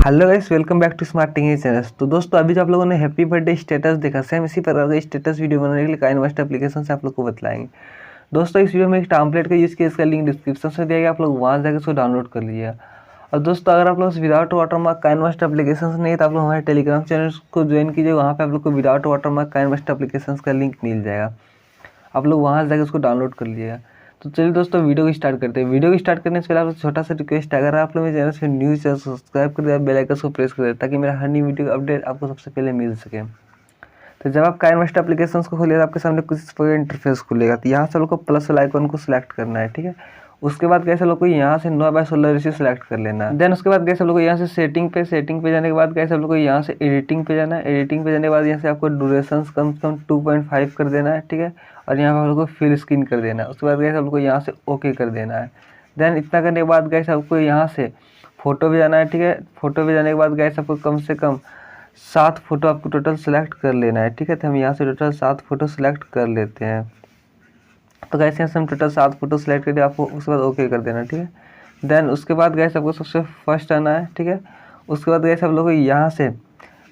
Hello guys, welcome back to smart technique channel. तो दोस्तों अभी जो आप लोगों ने हैप्पी बर्थडे स्टेटस देखा, सेम इसी प्रकार का स्टेटस वीडियो बनाने के लिए काइनमास्टर एप्लीकेशन से आप लोग को बतलाएंगे। दोस्तों इस वीडियो में एक टेम्पलेट का यूज़ किया, इसका लिंक डिस्क्रिप्शन में दिया गया, आप लोग वहाँ जाकर उसको डाउनलोड कर लीजिएगा। और दोस्तों अगर आप लोग विदाउट वाटरमार्क काइनमास्टर एप्लीकेशन नहीं है तो आप लोग हमारे टेलीग्राम चैनल को ज्वाइन कीजिए, वहाँ पर आप लोग को विदाउट वाटरमार्क काइनमास्टर एप्लीकेशन का लिंक मिल जाएगा, आप लोग वहाँ जाकर उसको डाउनलोड कर लीजिएगा। तो चलिए दोस्तों वीडियो को स्टार्ट करते हैं। वीडियो को स्टार्ट करने से पहले आपको छोटा सा रिक्वेस्ट है, अगर आप लोग मेरे चैनल से न्यू चैनल सब्सक्राइब कर दे, बेल आइकन को प्रेस कर दे ताकि मेरा हर न्यू वीडियो का अपडेट आपको सबसे पहले मिल सके। तो जब आप काइनमास्टर एप्लीकेशन को खोलिए तो आपके सामने कुछ इस प्रकार इंटरफेस खुलेगा। तो यहाँ से लोग को प्लस वाला आइकन को सिलेक्ट करना है, ठीक है। उसके बाद कैसे लोग को यहाँ से 9/16 रेशियो सेलेक्ट कर लेना है। देन उसके बाद कैसे लोग को यहाँ से सेटिंग पे जाने के बाद कैसे लोग को यहाँ से एडिटिंग पे जाना है। एडिटिंग पे जाने के बाद यहाँ से आपको ड्यूरेशन कम से कम 2.5 कर देना है, ठीक है। और यहाँ पर आप लोग को फिल स्क्रीन कर देना है। उसके बाद गैस आप लोग को यहाँ से ओके कर देना है। देन इतना करने के बाद गैस आपको यहाँ से फ़ोटो भी जाना है, ठीक है। फ़ोटो भी जाने के बाद गैस आपको कम से कम 7 फोटो आपको टोटल सेलेक्ट कर लेना है, ठीक है। तो हम यहाँ से टोटल 7 फोटो सेलेक्ट कर लेते हैं। तो गैस यहाँ से हम टोटल 7 फोटो सेलेक्ट कर दिया, आपको उसके बाद ओके कर देना, ठीक है। देन उसके बाद गैस आपको सबसे फर्स्ट आना है, ठीक है। उसके बाद गैस आप लोग को यहाँ से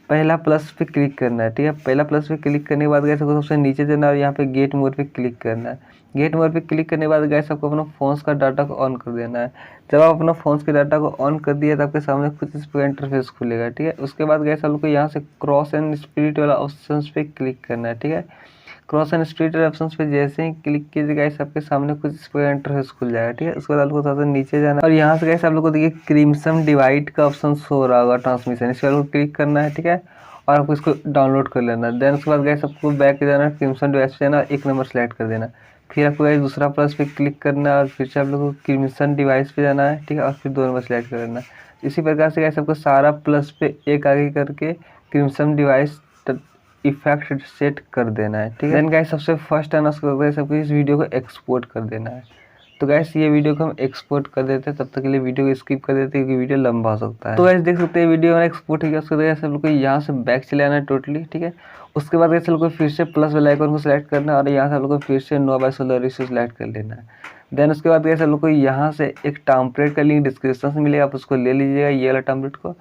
पहला प्लस पे क्लिक करना है, ठीक है। पहला प्लस पे क्लिक करने के बाद गैस आपको सबसे नीचे जाना है और यहाँ पे गेट मोड पे क्लिक करना है। गेट मोड पे क्लिक करने के बाद गैस आपको अपना फ़ोन्स का डाटा को ऑन कर देना है। जब आप अपना फ़ोन्स के डाटा को ऑन कर दिया तो आपके सामने कुछ इस पर इंटरफेस खुलेगा, ठीक है। उसके बाद गैस आप लोग को यहाँ से क्रॉस एंड स्प्लिट वाला ऑप्शन पे क्लिक करना है, ठीक है। क्रॉस एंड स्प्लिट ऑप्शन पे जैसे ही क्लिक कीजिएगा गाइस आपके सामने कुछ इस पर इंटरफेस खुल जाएगा, ठीक है। उसके बाद आपको थोड़ा सा नीचे जाना है और यहाँ से गाइस आप लोग को देखिए क्रिम्सन डिवाइड का ऑप्शन शो रहा होगा, ट्रांसमिशन, इस पर आपको क्लिक करना है, ठीक है। और आपको इसको डाउनलोड कर लेना है। देन उसके बाद गाइस आपको बैक जाना है, क्रिम्सन डिवाइस पे जाना, 1 नंबर सेलेक्ट कर देना। फिर आपको गाइस दूसरा प्लस पे क्लिक करना है और फिर से आप लोग को क्रिम्सन डिवाइस पे जाना है, ठीक है। और फिर 2 नंबर सेलेक्ट कर लेना है। इसी प्रकार से गाइस आपको सारा प्लस पे एक आगे करके क्रिम्सन डिवाइस इफेक्ट सेट कर देना है, ठीक है। देन गाइस सबसे फर्स्ट है ना, सबको इस वीडियो को एक्सपोर्ट कर देना है। तो गाइस ये वीडियो को हम एक्सपोर्ट कर देते हैं, तब तक के लिए वीडियो को स्किप कर देते हैं क्योंकि वीडियो लंबा हो सकता है। तो गाइस देख सकते हैं वीडियो में एक्सपोर्ट हो गया। उसके बाद सब लोग को यहाँ से बैक चले आना है टोटली, ठीक है। उसके बाद गाइस सब लोग को फिर से प्लस वाला आइकन को सिलेक्ट करना है और यहाँ से आप लोग को फिर से 9/16 रेशियो सेलेक्ट कर लेना है। देन उसके बाद गाइस आप लोग को यहाँ से एक टेम्पलेट का लिंक डिस्क्रिप्शन में मिलेगा, आप उसको ले लीजिएगा, ये वाला टेम्पलेट को,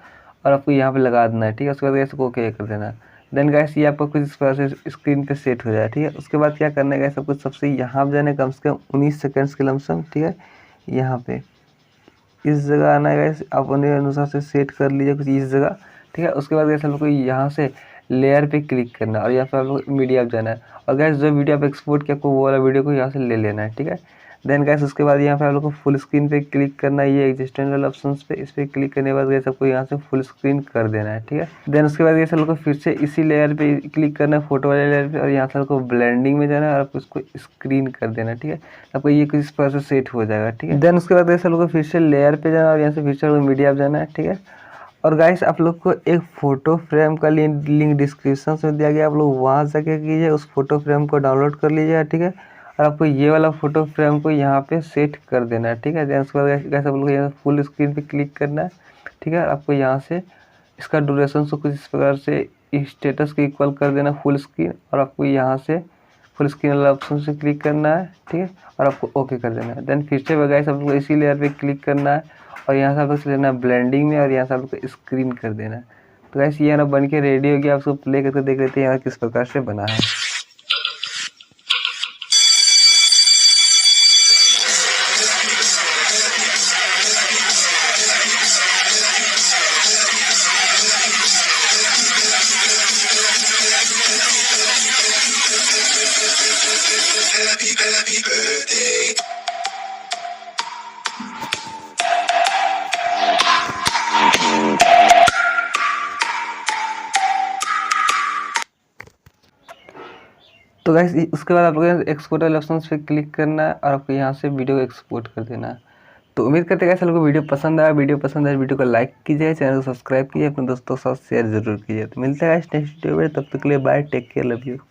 और आपको यहाँ पे लगा देना है, ठीक है। उसके बाद गाइस को ओके कर देना है। देन गाइस ये आपको कुछ इस तरह से स्क्रीन पे सेट हो जाए, ठीक है। उसके बाद क्या करना है गाइस, आपको सबसे यहाँ पे जाना है, कम से कम 19 सेकंड्स के लमसम, ठीक है। यहाँ पे इस जगह आना है गाइस, आप अपने अनुसार से सेट कर लीजिए कुछ इस जगह, ठीक है। उसके बाद गाइस आप लोग को यहाँ से लेयर पे क्लिक करना है और यहाँ पे आप लोग मीडिया पे जाना है और गाइस जो वीडियो आप एक्सपोर्ट किया आपको वो वाला वीडियो को यहाँ से ले लेना है, ठीक है। देन गाइस उसके बाद यहाँ पे आप लोग को फुल स्क्रीन पे क्लिक करना है, ये एग्जिस्टेंट वाले ऑप्शन पे, इस पर क्लिक करने के बाद गाइस आपको यहाँ से फुल स्क्रीन कर देना है, ठीक है। देन उसके बाद गाइस आप लोग को फिर से इसी लेयर पे क्लिक करना है, फोटो वाले लेयर पे, और यहाँ से आपको ब्लेंडिंग में जाना है और आपको इसको स्क्रीन कर देना है, ठीक है। आपको ये कुछ इस तरह से सेट हो जाएगा, ठीक है। देन उसके बाद गाइस आप लोग को फिर से लेयर पे जाना है और यहाँ से फिर से मीडिया पे जाना है, ठीक है। और गाइस आप लोग को एक फ़ोटो फ्रेम का लिंक डिस्क्रिप्शन में दिया गया, आप लोग वहाँ जाके कीजिए, उस फोटो फ्रेम को डाउनलोड कर लीजिए, ठीक है। और आपको ये वाला फोटो फ्रेम को यहाँ पे सेट कर देना है, ठीक है। देन उसके बाद गाइस आप लोग यहाँ फुल स्क्रीन पे क्लिक करना है, ठीक है। आपको यहाँ से इसका ड्यूरेशन को कुछ इस प्रकार से स्टेटस के इक्वल कर देना फुल स्क्रीन, और आपको यहाँ से फुल स्क्रीन वाला ऑप्शन से क्लिक करना है, ठीक है। और आपको ओके कर देना है। देन फिर से गाइस आप लोग इसी लेयर पे क्लिक करना है और यहाँ से आप लोग लेना है ब्लेंडिंग में और यहाँ से आप लोग स्क्रीन कर देना है। तो गाइस ये ना बन के रेडी हो गया, आप उसको प्ले करके देख लेते हैं यहाँ किस प्रकार से बना है। Happy birthday. तो गाइस उसके बाद आपको एक्सपोर्ट वाले ऑप्शन पे क्लिक करना है और आपको यहाँ से वीडियो एक्सपोर्ट कर देना है। तो उम्मीद करते हैं गाइस आपको वीडियो पसंद आया। वीडियो को लाइक कीजिए, चैनल को सब्सक्राइब कीजिए, अपने दोस्तों के साथ शेयर जरूर कीजिए। तो मिलते हैं गाइस नेक्स्ट वीडियो में, तब तक के लिए bye, take care, love you.